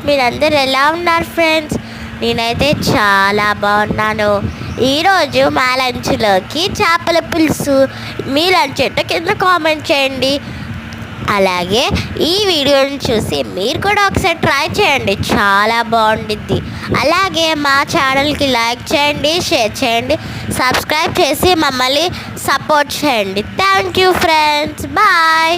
మీరందరూ ఎలా ఉన్నారు ఫ్రెండ్స్? నేనైతే చాలా బాగున్నాను. ఈరోజు మా లంచ్లోకి చేపల పులుసు. మీ లంచ్ ఏంటో కింద కామెంట్ చేయండి. అలాగే ఈ వీడియోని చూసి మీరు కూడా ఒకసారి ట్రై చేయండి, చాలా బాగుండిద్ది. అలాగే మా ఛానల్కి లైక్ చేయండి, షేర్ చేయండి, సబ్స్క్రైబ్ చేసి మమ్మల్ని సపోర్ట్ చేయండి. Thank you friends, bye.